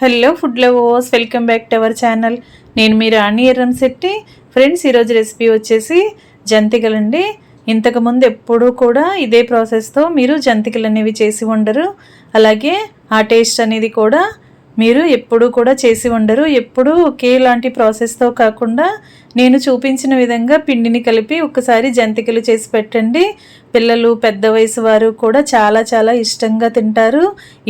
Hello food lovers, welcome back to our channel. నేను మీ రాణి Erramsetti. Friends, ఈరోజు recipe వచ్చేసి జంతికలండి. ఇంతకుముందు ఎప్పుడూ కూడా ఇదే ప్రాసెస్తో మీరు జంతికలు అనేవి చేసి ఉండరు. అలాగే ఆ టేస్ట్ అనేది కూడా మీరు ఎప్పుడూ కూడా చేసి ఉండరు. ఎప్పుడూ ఒకేలాంటి ప్రాసెస్తో కాకుండా నేను చూపించిన విధంగా పిండిని కలిపి ఒక్కసారి జంతికలు చేసి పెట్టండి. పిల్లలు, పెద్ద వయసు వారు కూడా చాలా చాలా ఇష్టంగా తింటారు,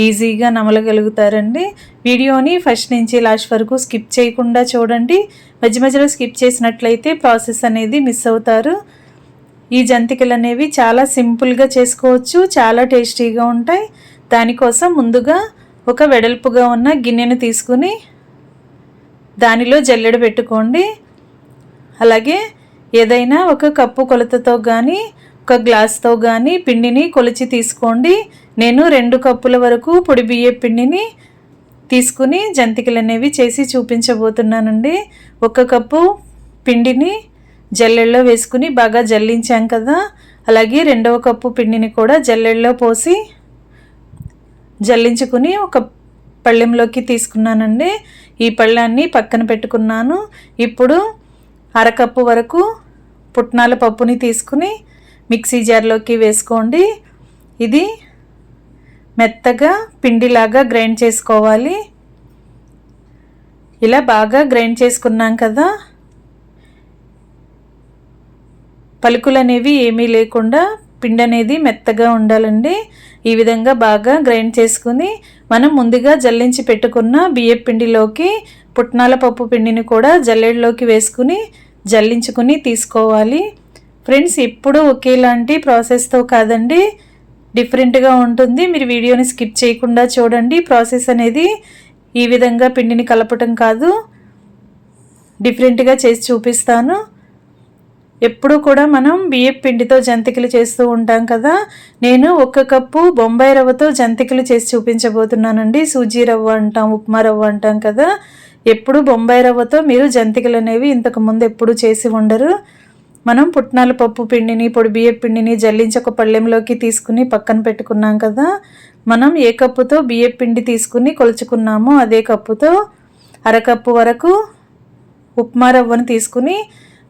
ఈజీగా నమలగలుగుతారండి. వీడియోని ఫస్ట్ నుంచి లాస్ట్ వరకు స్కిప్ చేయకుండా చూడండి. మధ్య మధ్యలో స్కిప్ చేసినట్లయితే ప్రాసెస్ అనేది మిస్ అవుతారు. ఈ జంతికలు అనేవి చాలా సింపుల్గా చేసుకోవచ్చు, చాలా టేస్టీగా ఉంటాయి. దానికోసం ముందుగా ఒక వెడల్పుగా ఉన్న గిన్నెను తీసుకుని దానిలో జల్లెడ పెట్టుకోండి. అలాగే ఏదైనా ఒక కప్పు కొలతతో కానీ ఒక గ్లాస్తో కానీ పిండిని కొలిచి తీసుకోండి. నేను 2 కప్పుల వరకు పొడి బియ్య పిండిని తీసుకుని జంతికలు అనేవి చేసి చూపించబోతున్నానండి. 1 కప్పు పిండిని జల్లెడలో వేసుకుని బాగా జల్లించాం కదా, అలాగే 2వ కప్పు పిండిని కూడా జల్లెడలో పోసి జల్లించుకుని ఒక పళ్ళెంలోకి తీసుకున్నానండి. ఈ పళ్ళాన్ని పక్కన పెట్టుకున్నాను. ఇప్పుడు 1/2 కప్పు వరకు పుట్నాల పప్పుని తీసుకుని మిక్సీ జార్లోకి వేసుకోండి. ఇది మెత్తగా పిండిలాగా గ్రైండ్ చేసుకోవాలి. ఇలా బాగా గ్రైండ్ చేసుకున్నాం కదా, పలుకులు అనేవి ఏమీ లేకుండా పిండి అనేది మెత్తగా ఉండాలండి. ఈ విధంగా బాగా గ్రైండ్ చేసుకుని మనం ముందుగా జల్లించి పెట్టుకున్న బియ్యం పిండిలోకి పుట్నాల పప్పు పిండిని కూడా జల్లెడలోకి వేసుకుని జల్లించుకుని తీసుకోవాలి. ఫ్రెండ్స్, ఎప్పుడు ఒకేలాంటి ప్రాసెస్తో కాదండి, డిఫరెంట్గా ఉంటుంది. మీరు వీడియోని స్కిప్ చేయకుండా చూడండి. ప్రాసెస్ అనేది ఈ విధంగా పిండిని కలపటం కాదు, డిఫరెంట్గా చేసి చూపిస్తాను. ఎప్పుడు కూడా మనం బియ్యం పిండితో జంతికలు చేస్తూ ఉంటాం కదా, నేను 1 కప్పు బొంబాయి రవ్వతో జంతికలు చేసి చూపించబోతున్నానండి. సూజీ రవ్వ అంటాం, ఉప్మా రవ్వ అంటాం కదా. ఎప్పుడు బొంబాయి రవ్వతో మీరు జంతికలు అనేవి ఇంతకుముందు ఎప్పుడు చేసి ఉండరు. మనం పుట్నాల పప్పు పిండిని, పొడి బియ్యం పిండిని జల్లించి ఒక పళ్ళెంలోకి తీసుకుని పక్కన పెట్టుకున్నాం కదా. మనం ఏ కప్పుతో బియ్యం పిండి తీసుకుని కొలుచుకున్నామో అదే కప్పుతో 1/2 కప్పు వరకు ఉప్మా రవ్వను తీసుకుని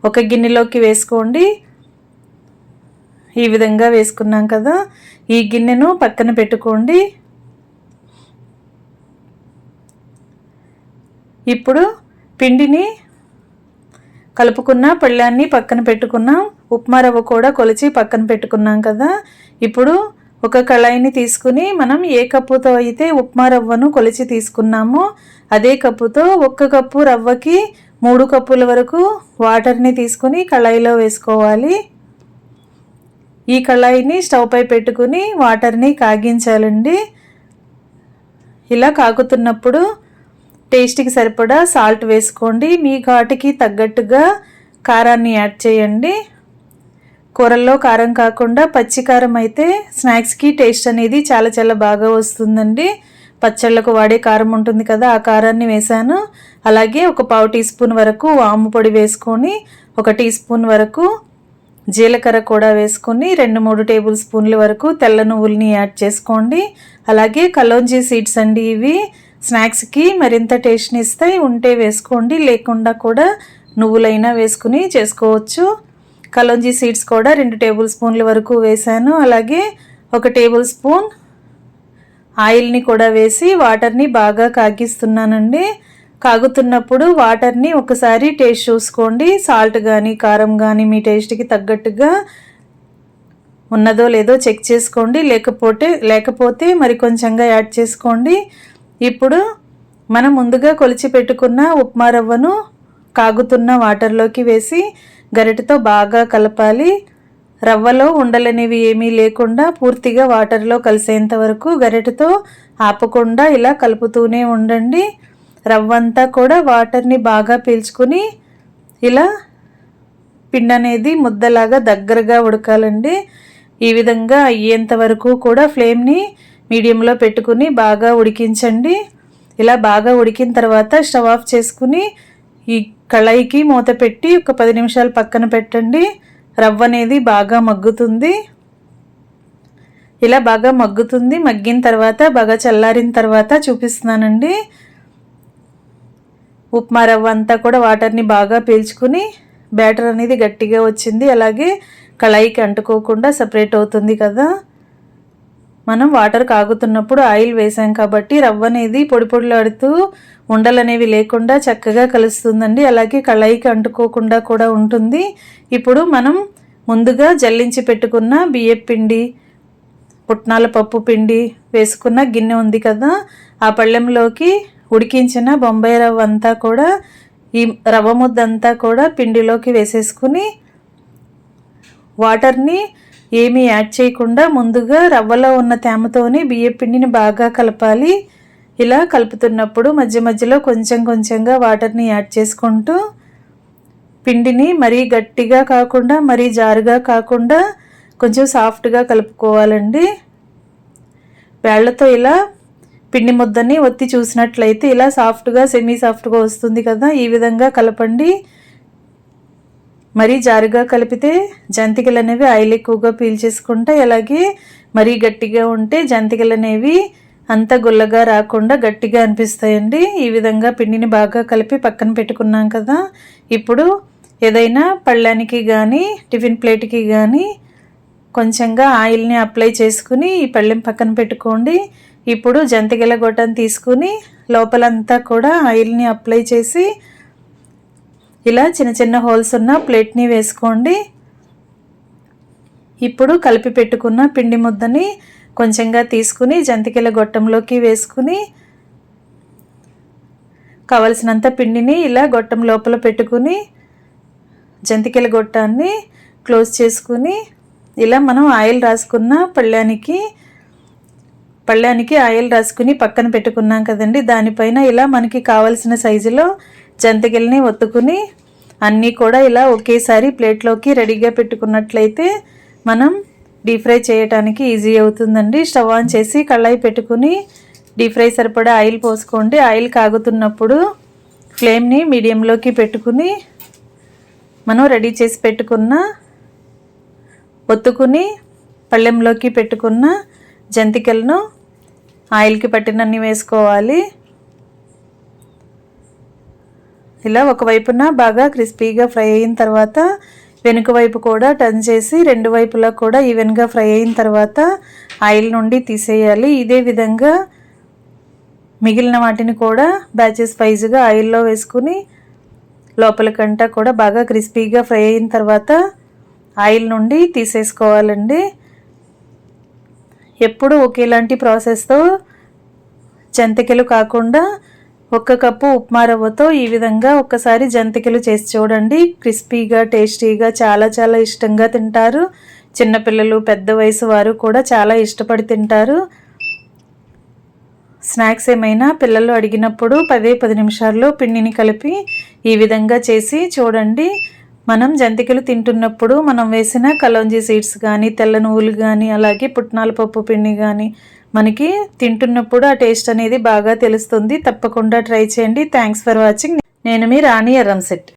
ఒక గిన్నెలోకి వేసుకోండి. ఈ విధంగా వేసుకున్నాం కదా, ఈ గిన్నెను పక్కన పెట్టుకోండి. ఇప్పుడు పిండిని కలుపుకున్న పళ్ళాన్ని పక్కన పెట్టుకున్నాం. ఉప్మా రవ్వ కూడా కొలిచి పక్కన పెట్టుకున్నాం కదా. ఇప్పుడు ఒక కళాయిని తీసుకుని మనం ఏ కప్పుతో అయితే ఉప్మా రవ్వను కొలిచి తీసుకున్నామో అదే కప్పుతో 1 కప్పు రవ్వకి 3 కప్పుల వరకు వాటర్ని తీసుకుని కళాయిలో వేసుకోవాలి. ఈ కళాయిని స్టవ్ పై పెట్టుకుని వాటర్ని కాగించాలండి. ఇలా కాగుతున్నప్పుడు టేస్ట్కి సరిపడా సాల్ట్ వేసుకోండి. మీ ఘాటుకి తగ్గట్టుగా కారాన్ని యాడ్ చేయండి. కూరల్లో కారం కాకుండా పచ్చి కారం అయితే స్నాక్స్కి టేస్ట్ అనేది చాలా చాలా బాగా వస్తుందండి. పచ్చళ్ళకు వాడే కారం ఉంటుంది కదా, ఆ కారాన్ని వేసాను. అలాగే ఒక 1/4 టీ స్పూన్ వరకు వాము పొడి వేసుకొని 1 టీ స్పూన్ వరకు జీలకర్ర కూడా వేసుకొని 2-3 టేబుల్ స్పూన్ల వరకు తెల్ల నువ్వుల్ని యాడ్ చేసుకోండి. అలాగే కలోంజీ సీడ్స్ అండి, ఇవి స్నాక్స్కి మరింత టేస్ట్ని ఇస్తాయి. ఉంటే వేసుకోండి, లేకుండా కూడా నువ్వులైనా వేసుకుని చేసుకోవచ్చు. కలోంజీ సీడ్స్ కూడా 2 టేబుల్ స్పూన్ల వరకు వేసాను. అలాగే 1 టేబుల్ స్పూన్ ఆయిల్ని కూడా వేసి వాటర్ని బాగా కాగిస్తున్నానండి. కాగుతున్నప్పుడు వాటర్ని ఒకసారి టేస్ట్ చూసుకోండి. సాల్ట్ కానీ కారం కానీ మీ టేస్ట్కి తగ్గట్టుగా ఉన్నదో లేదో చెక్ చేసుకోండి. లేకపోతే మరి కొంచెంగా యాడ్ చేసుకోండి. ఇప్పుడు మనం ముందుగా కొలిచి పెట్టుకున్న ఉప్మా రవ్వను కాగుతున్న వాటర్లోకి వేసి గరిటెతో బాగా కలపాలి. రవ్వలో ఉండలనేవి ఏమీ లేకుండా పూర్తిగా వాటర్లో కలిసేంత వరకు గరిటెతో ఆపకుండా ఇలా కలుపుతూనే ఉండండి. రవ్వ అంతా కూడా వాటర్ని బాగా పీల్చుకుని ఇలా పిండి అనేది ముద్దలాగా దగ్గరగా ఉడకాలండి. ఈ విధంగా అయ్యేంత వరకు కూడా ఫ్లేమ్ని మీడియంలో పెట్టుకుని బాగా ఉడికించండి. ఇలా బాగా ఉడికిన తర్వాత స్టవ్ ఆఫ్ చేసుకుని ఈ కళాయికి మూత పెట్టి ఒక 10 నిమిషాలు పక్కన పెట్టండి. రవ్వ అనేది బాగా మగ్గుతుంది. ఇలా బాగా మగ్గుతుంది. మగ్గిన తర్వాత బాగా చల్లారిన తర్వాత చూపిస్తున్నానండి. ఉప్మా రవ్వ అంతా కూడా వాటర్ని బాగా పీల్చుకుని బ్యాటర్ అనేది గట్టిగా వచ్చింది. అలాగే కళాయికి అంటుకోకుండా సపరేట్ అవుతుంది కదా. మనం వాటర్ కాగుతున్నప్పుడు ఆయిల్ వేసాం కాబట్టి రవ్వ అనేది పొడి పొడిలాడుతూ ఉండలు అనేవి లేకుండా చక్కగా కలుస్తుందండి. అలాగే కళాయికి అంటుకోకుండా కూడా ఉంటుంది. ఇప్పుడు మనం ముందుగా జల్లించి పెట్టుకున్న బియ్యం పిండి, పుట్నాల పప్పు పిండి వేసుకున్న గిన్నె ఉంది కదా, ఆ పళ్ళెంలోకి ఉడికించిన బొంబాయి రవ్వ అంతా కూడా, ఈ రవ్వ ముద్దంతా కూడా పిండిలోకి వేసేసుకుని వాటర్ని ఏమీ యాడ్ చేయకుండా ముందుగా రవ్వలో ఉన్న తేమతోని బియ్యం పిండిని బాగా కలపాలి. ఇలా కలుపుతున్నప్పుడు మధ్య మధ్యలో కొంచెం కొంచెంగా వాటర్ని యాడ్ చేసుకుంటూ పిండిని మరీ గట్టిగా కాకుండా మరీ జారుగా కాకుండా కొంచెం సాఫ్ట్గా కలుపుకోవాలండి. వేళ్లతో ఇలా పిండి ముద్దని ఒత్తి చూసినట్లయితే ఇలా సాఫ్ట్గా సెమీ సాఫ్ట్గా వస్తుంది కదా. ఈ విధంగా కలపండి. మరీ జారుగా కలిపితే జంతికలు అనేవి ఆయిల్ ఎక్కువగా పీల్చేసుకుంటాయి. అలాగే మరీ గట్టిగా ఉంటే జంతికలు అనేవి అంత గుల్లగా రాకుండా గట్టిగా అనిపిస్తాయండి. ఈ విధంగా పిండిని బాగా కలిపి పక్కన పెట్టుకున్నాం కదా. ఇప్పుడు ఏదైనా పళ్ళానికి కానీ టిఫిన్ ప్లేట్కి కానీ కొంచెంగా ఆయిల్ని అప్లై చేసుకుని ఈ పళ్ళెం పక్కన పెట్టుకోండి. ఇప్పుడు జంతికల గొట్టం తీసుకుని లోపలంతా కూడా ఆయిల్ని అప్లై చేసి ఇలా చిన్న చిన్న హోల్స్ ఉన్న ప్లేట్ని వేసుకోండి. ఇప్పుడు కలిపి పెట్టుకున్న పిండి ముద్దని కొంచెంగా తీసుకుని జంతికల గొట్టంలోకి వేసుకుని కావలసినంత పిండిని ఇలా గొట్టం లోపల పెట్టుకుని జంతికల గొట్టాన్ని క్లోజ్ చేసుకుని ఇలా మనం ఆయిల్ రాసుకున్న పళ్ళానికి ఆయిల్ రాసుకుని పక్కన పెట్టుకున్నాం కదండి. దానిపైన ఇలా మనకి కావలసిన సైజులో జంతికల్ని ఒత్తుకుని అన్నీ కూడా ఇలా ఒకేసారి ప్లేట్లోకి రెడీగా పెట్టుకున్నట్లయితే మనం డీప్ ఫ్రై చేయడానికి ఈజీ అవుతుందండి. స్టవ్ ఆన్ చేసి కళాయి పెట్టుకుని డీప్ ఫ్రై సరిపడా ఆయిల్ పోసుకోండి. ఆయిల్ కాగుతున్నప్పుడు ఫ్లేమ్ని మీడియంలోకి పెట్టుకుని మనం రెడీ చేసి పెట్టుకున్న ఒత్తుకుని పళ్ళెంలోకి పెట్టుకున్న జంతికలను ఆయిల్కి పట్టినన్ని వేసుకోవాలి. ఇలా ఒకవైపున బాగా క్రిస్పీగా ఫ్రై అయిన తర్వాత వెనుక వైపు కూడా టర్న్ చేసి రెండు వైపులా కూడా ఈవెన్గా ఫ్రై అయిన తర్వాత ఆయిల్ నుండి తీసేయాలి. ఇదే విధంగా మిగిలిన వాటిని కూడా బ్యాచెస్ వైజ్గా ఆయిల్లో వేసుకుని లోపలికంటా కూడా బాగా క్రిస్పీగా ఫ్రై అయిన తర్వాత ఆయిల్ నుండి తీసేసుకోవాలండి. ఎప్పుడు ఒకేలాంటి ప్రాసెస్తో జంతికలు కాకుండా 1 కప్పు ఉప్మా రవ్వతో ఈ విధంగా ఒక్కసారి జంతికలు చేసి చూడండి. క్రిస్పీగా టేస్టీగా చాలా చాలా ఇష్టంగా తింటారు. చిన్నపిల్లలు పెద్ద వయసు వారు కూడా చాలా ఇష్టపడి తింటారు. స్నాక్స్ ఏమైనా పిల్లలు అడిగినప్పుడు 10 నిమిషాల్లో పిండిని కలిపి ఈ విధంగా చేసి చూడండి. మనం జంతికలు తింటున్నప్పుడు మనం వేసిన కలోంజీ సీడ్స్ కానీ తెల్ల నువ్వులు కానీ అలాగే పుట్నాల పప్పు పిండి కానీ మనకి తింటున్నప్పుడు ఆ టేస్ట్ అనేది బాగా తెలుస్తుంది. తప్పకుండా ట్రై చేయండి. Thanks for watching. నేను మీ రాణి ఎర్రంశెట్టి.